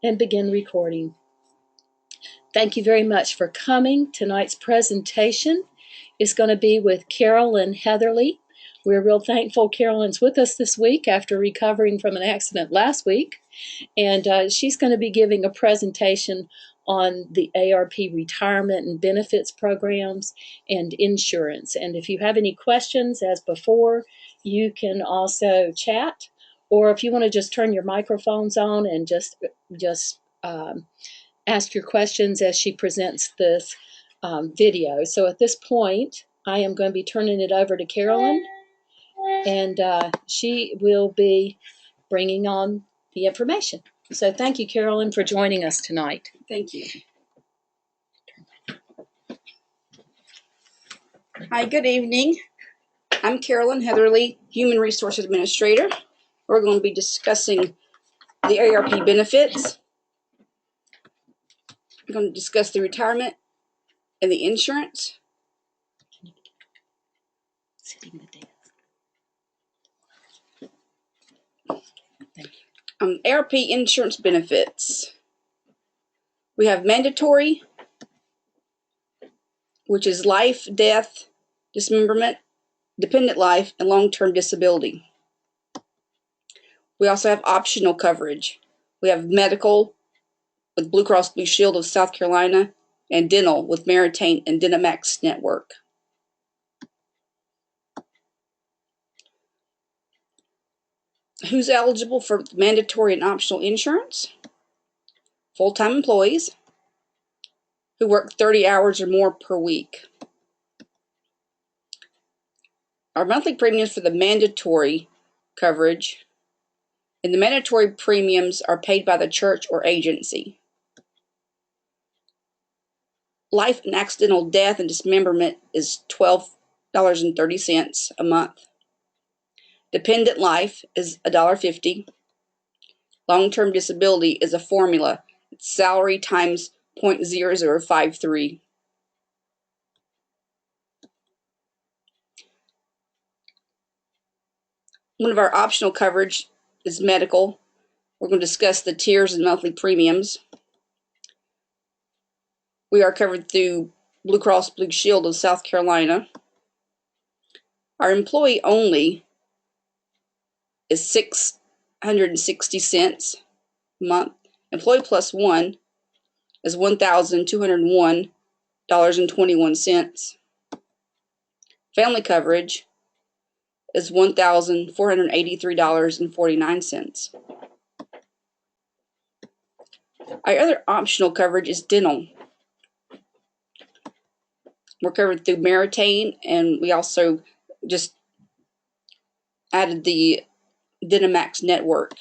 and begin recording. Thank you very much for coming. Tonight's presentation is going to be with Carolyn Heatherly. We're real thankful Carolyn's with us this week after recovering from an accident last week. And she's going to be giving a presentation on the ARP retirement and benefits programs and insurance. And if you have any questions, as before, you can also chat. Or if you want to just turn your microphones on and just ask your questions as she presents this video. So at this point, I am going to be turning it over to Carolyn, and she will be bringing on the information. So thank you, Carolyn, for joining us tonight. Thank you. Hi, good evening. I'm Carolyn Heatherly, Human Resource Administrator. We're going to be discussing the ARP benefits. We're going to discuss the retirement and the insurance. Sitting the desk. Thank you. ARP insurance benefits. We have mandatory, which is life, death, dismemberment, dependent life, and long-term disability. We also have optional coverage. We have medical with Blue Cross Blue Shield of South Carolina and dental with Meritain and Dynamax Network. Who's eligible for mandatory and optional insurance? Full-time employees who work 30 hours or more per week. Our monthly premiums for the mandatory coverage, and the mandatory premiums are paid by the church or agency. Life and accidental death and dismemberment is $12.30 a month. Dependent life is $1.50. Long-term disability is a formula. It's salary times 0.0053. One of our optional coverage is medical. We're going to discuss the tiers and monthly premiums. We are covered through Blue Cross Blue Shield of South Carolina. Our employee only is $660 a month. Employee plus one is $1,201.21. Family coverage is $1,483.49. Our other optional coverage is dental. We're covered through Meritain, and we also just added the Dynamax Network.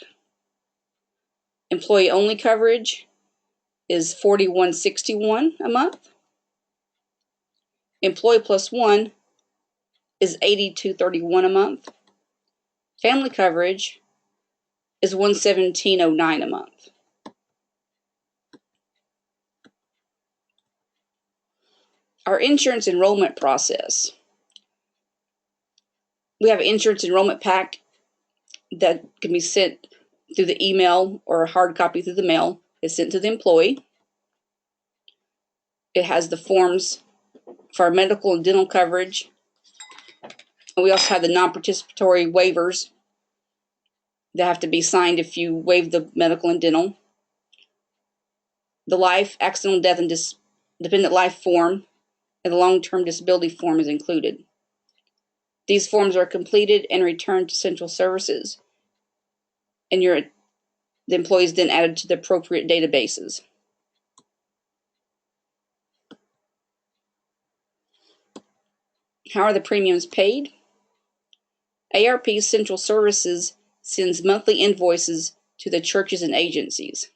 Employee only coverage is $41.61 a month. Employee plus one is $82.31 a month. Family coverage is $117.09 a month. Our insurance enrollment process. We have an insurance enrollment pack that can be sent through the email or a hard copy through the mail. It's sent to the employee. It has the forms for our medical and dental coverage. And we also have the non-participatory waivers that have to be signed if you waive the medical and dental. The life, accidental death, and dependent life form and the long-term disability form is included. These forms are completed and returned to Central Services, and the employee is then added to the appropriate databases. How are the premiums paid? ARP Central Services sends monthly invoices to the churches and agencies.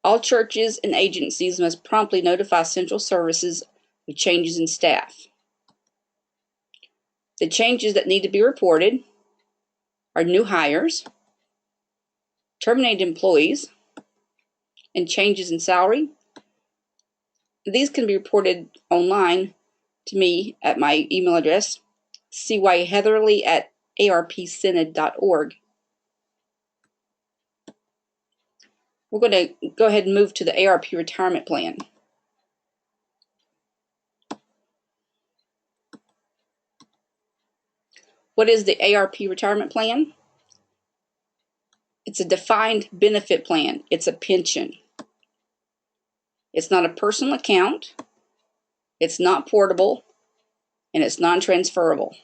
All churches and agencies must promptly notify Central Services of changes in staff. The changes that need to be reported are new hires, terminated employees, and changes in salary. These can be reported online to me at my email address, cyheatherly@arpsynod.org. We're going to go ahead and move to the ARP retirement plan. What is the ARP retirement plan? It's a defined benefit plan. It's a pension. It's not a personal account. It's not portable, and it's non-transferable.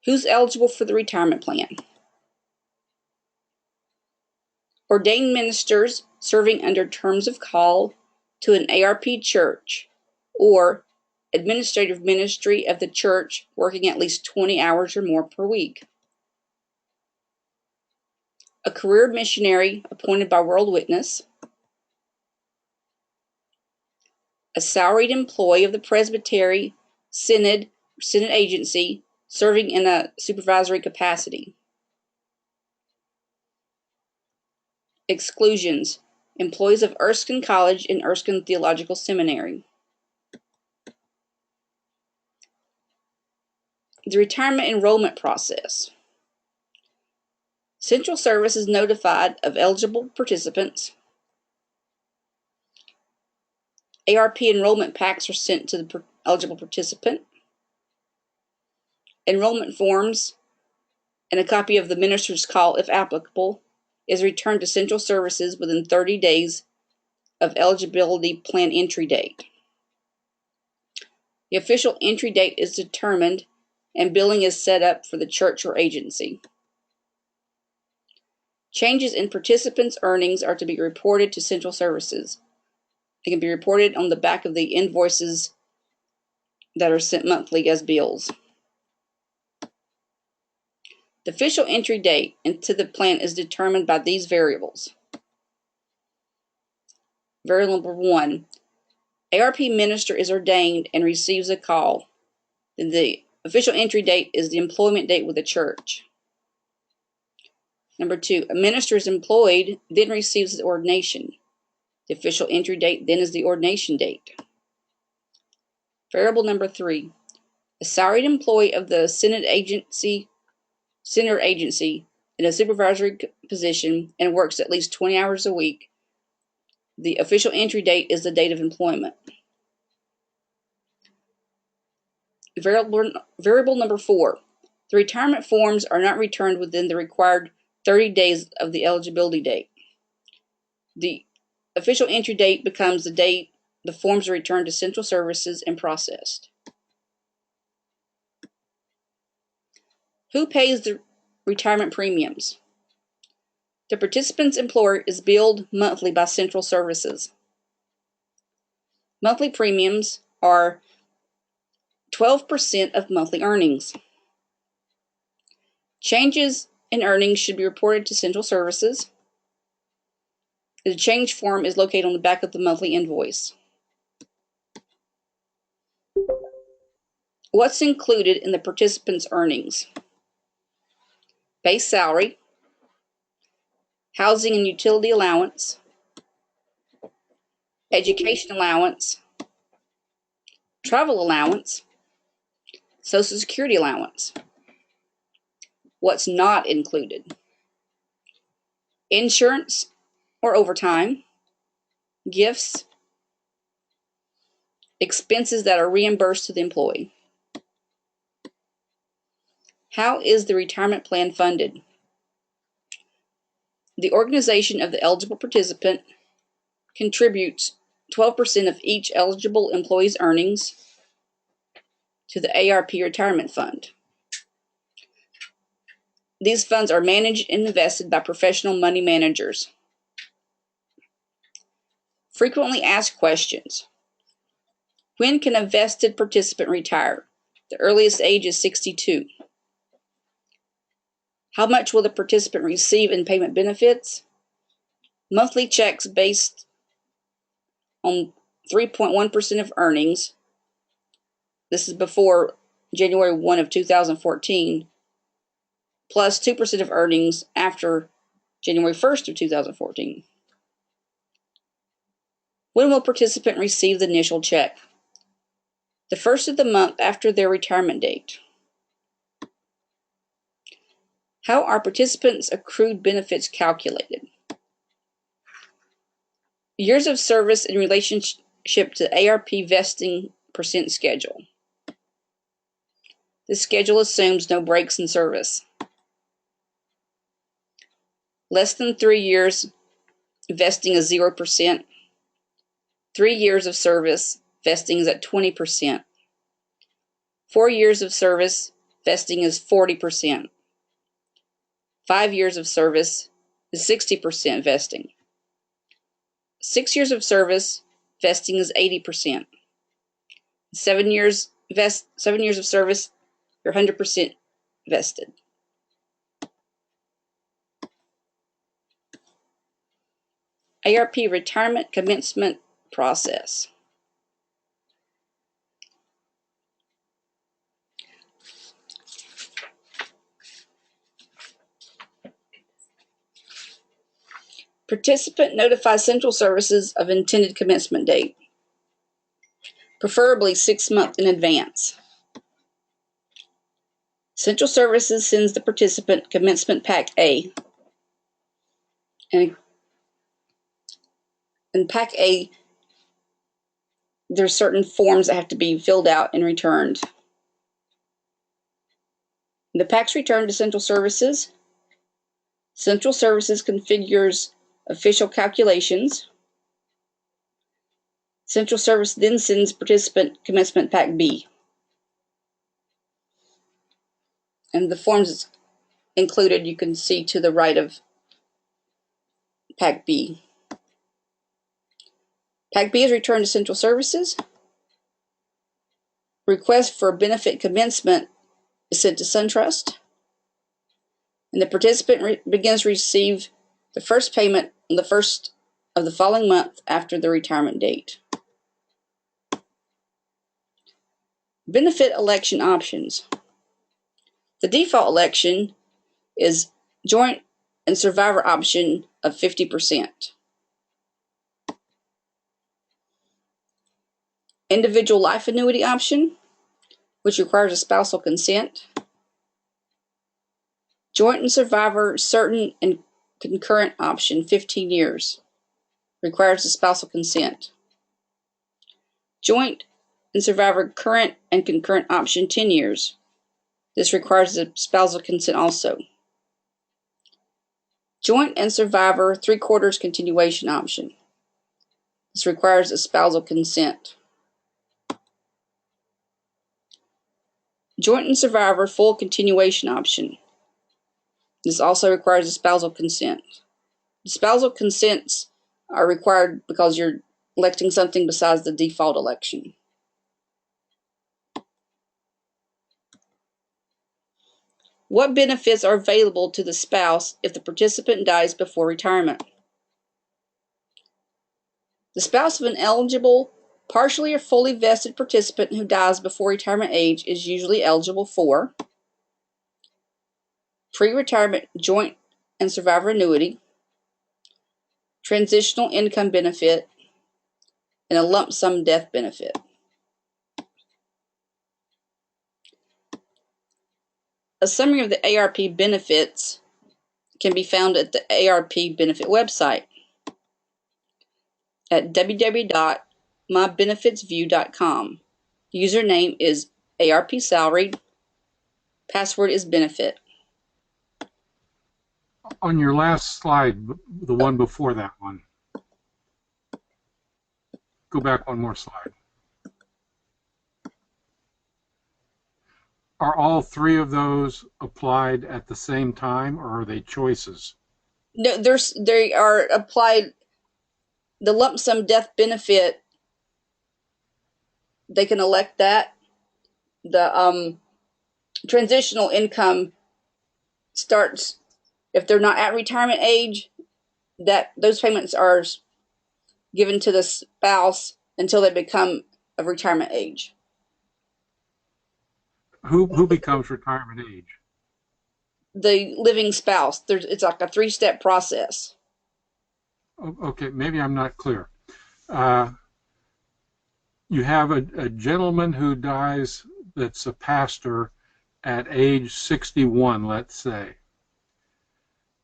Who's eligible for the retirement plan? Ordained ministers serving under terms of call to an ARP church or administrative ministry of the church working at least 20 hours or more per week. A career missionary appointed by World Witness. A salaried employee of the Presbytery Synod agency serving in a supervisory capacity. Exclusions: employees of Erskine College and Erskine Theological Seminary. The retirement enrollment process. Central Service is notified of eligible participants. ARP enrollment packs are sent to the eligible participant. Enrollment forms and a copy of the minister's call, if applicable, is returned to Central Services within 30 days of eligibility plan entry date. The official entry date is determined and billing is set up for the church or agency. Changes in participants' earnings are to be reported to Central Services. They can be reported on the back of the invoices that are sent monthly as bills. The official entry date into the plan is determined by these variables. Variable number 1, ARP minister is ordained and receives a call. Then the official entry date is the employment date with the church. Number 2, a minister is employed, then receives the ordination. The official entry date then is the ordination date. Variable number 3, a salaried employee of the Synod agency in a supervisory position and works at least 20 hours a week. The official entry date is the date of employment. Variable number 4, the retirement forms are not returned within the required 30 days of the eligibility date. The official entry date becomes the date the forms are returned to Central Services and processed. Who pays the retirement premiums? The participant's employer is billed monthly by Central Services. Monthly premiums are 12% of monthly earnings. Changes in earnings should be reported to Central Services. The change form is located on the back of the monthly invoice. What's included in the participant's earnings? Base salary, housing and utility allowance, education allowance, travel allowance, Social Security allowance. What's not included? Insurance or overtime, gifts, expenses that are reimbursed to the employee. How is the retirement plan funded? The organization of the eligible participant contributes 12% of each eligible employee's earnings to the ARP retirement fund. These funds are managed and invested by professional money managers. Frequently asked questions. When can a vested participant retire? The earliest age is 62. How much will the participant receive in payment benefits? Monthly checks based on 3.1% of earnings. This is before January 1 of 2014, plus 2% of earnings after January 1st of 2014. When will participant receive the initial check? The first of the month after their retirement date. How are participants' accrued benefits calculated? Years of service in relationship to ARP vesting percent schedule. This schedule assumes no breaks in service. Less than 3 years, vesting is 0%. 3 years of service, vesting is at 20%. 4 years of service, vesting is 40%. 5 years of service is 60% vesting. 6 years of service, vesting is 80%. 7 years of service, you're 100% vested. ARP retirement commencement process. Participant notifies Central Services of intended commencement date, preferably 6 months in advance. Central Services sends the participant Commencement Pack A. And in Pack A, there's certain forms that have to be filled out and returned. The pack's returned to Central Services. Central Services configures official calculations. Central Service then sends participant Commencement Pack B. And the forms included you can see to the right of Pack B. Pack B is returned to Central Services. Request for benefit commencement is sent to SunTrust. And the participant begins to receive the first payment on the first of the following month after the retirement date. Benefit election options. The default election is joint and survivor option of 50%. Individual life annuity option, which requires a spousal consent. Joint and survivor certain and concurrent option, 15 years, requires a spousal consent. Joint and survivor current and concurrent option, 10 years. This requires a spousal consent also. Joint and survivor 3/4 continuation option. This requires a spousal consent. Joint and survivor full continuation option. This also requires a spousal consent. The spousal consents are required because you're electing something besides the default election. What benefits are available to the spouse if the participant dies before retirement? The spouse of an eligible, partially or fully vested participant who dies before retirement age is usually eligible for pre-retirement joint and survivor annuity, transitional income benefit, and a lump sum death benefit. A summary of the ARP benefits can be found at the ARP benefit website at www.mybenefitsview.com. Username is ARP Salaried. Password is benefit. On your last slide, the one before that one, go back one more slide. Are all 3 of those applied at the same time, or are they choices? No, they are applied. The lump sum death benefit, they can elect that. The transitional income starts if they're not at retirement age. That those payments are given to the spouse until they become of retirement age. Who becomes retirement age? The living spouse. It's like a 3-step process. Okay, maybe I'm not clear. You have a gentleman who dies that's a pastor at age 61, let's say.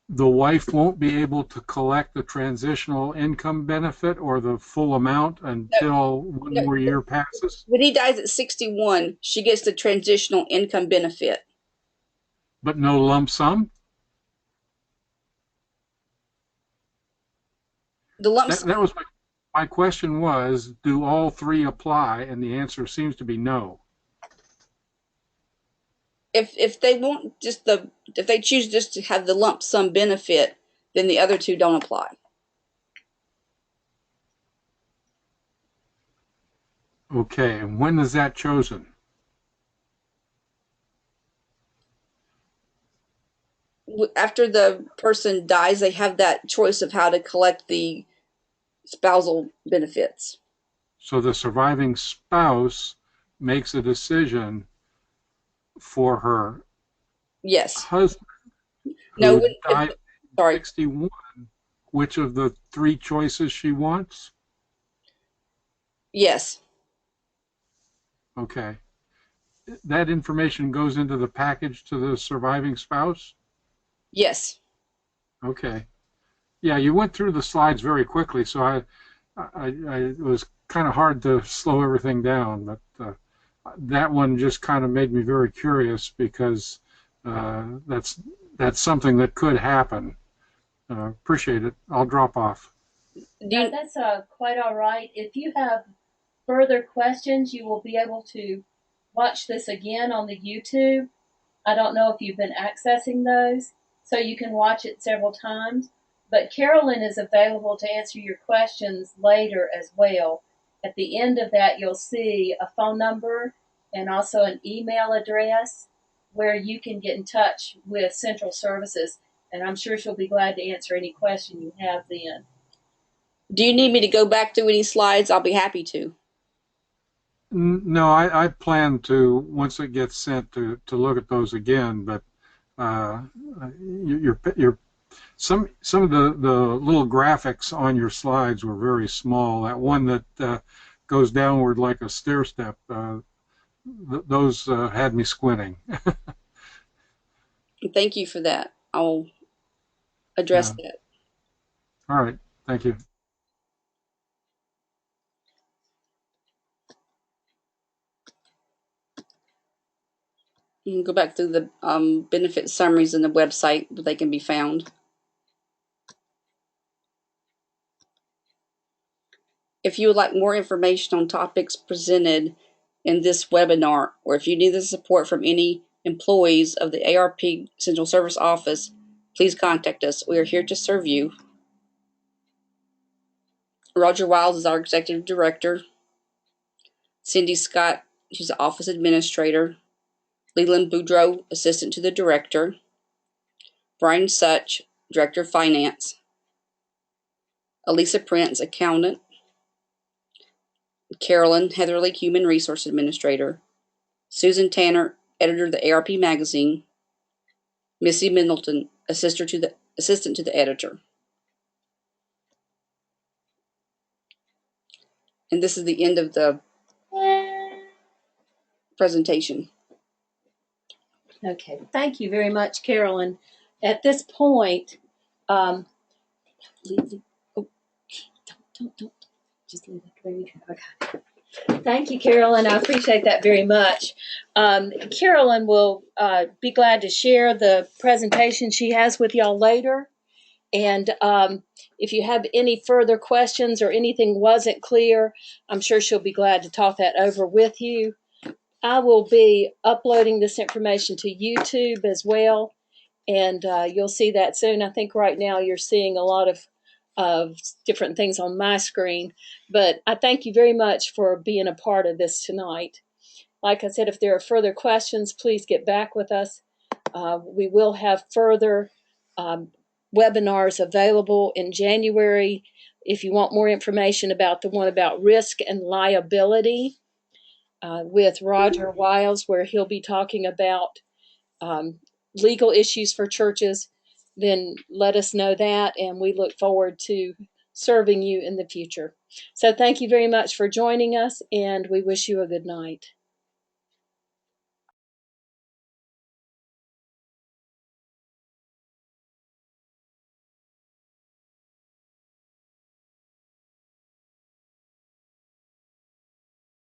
the wife won't be able to collect the transitional income benefit or the full amount No, until one no. more year passes, When he dies at 61, she gets the transitional income benefit. but no lump sum? The lump That, sum, that was my question was, do all three apply? And the answer seems to be no. if they want just if they choose just to have the lump sum benefit, then the other two don't apply. Okay, and when is that chosen? After the person dies, they have that choice of how to collect the spousal benefits. So the surviving spouse makes a decision for her Yes. husband No. who died at Sorry. 61, which of the three choices she wants? Yes. Okay. That information goes into the package to the surviving spouse? Yes. Okay. Yeah, you went through the slides very quickly, so I it was kind of hard to slow everything down, but that one just kind of made me very curious because that's something that could happen. Appreciate it. I'll drop off. That's quite all right. If you have further questions, you will be able to watch this again on the YouTube. I don't know if you've been accessing those, so you can watch it several times. But Carolyn is available to answer your questions later as well. At the end of that, you'll see a phone number and also an email address where you can get in touch with Central Services. And I'm sure she'll be glad to answer any question you have then. Do you need me to go back through any slides? I'll be happy to. No, I plan to, once it gets sent, to look at those again, but your some of the little graphics on your slides were very small. That one that goes downward like a stair step, those had me squinting. Thank you for that. I'll address Yeah. that. All right. Thank you. You can go back through the benefit summaries in the website where they can be found. If you would like more information on topics presented in this webinar, or if you need the support from any employees of the ARP Central Service Office, please contact us. We are here to serve you. Roger Wiles is our Executive Director. Cindy Scott, she's the Office Administrator. Leland Boudreau, Assistant to the Director. Brian Such, Director of Finance. Elisa Prince, Accountant. Carolyn Heatherly, Human Resource Administrator. Susan Tanner, Editor of the ARP Magazine. Missy Middleton, Assistant to the Editor. And this is the end of the presentation. Okay, thank you very much, Carolyn. At this point, oh, don't, just leave it. Okay. Thank you, Carolyn. I appreciate that very much. Carolyn will be glad to share the presentation she has with y'all later. And if you have any further questions or anything wasn't clear, I'm sure she'll be glad to talk that over with you. I will be uploading this information to YouTube as well, and you'll see that soon. I think right now you're seeing a lot of different things on my screen, but I thank you very much for being a part of this tonight. Like I said, if there are further questions, please get back with us. We will have further webinars available in January. If you want more information about the one about risk and liability with Roger Wiles, where he'll be talking about legal issues for churches, then let us know that, and we look forward to serving you in the future. So thank you very much for joining us, and we wish you a good night.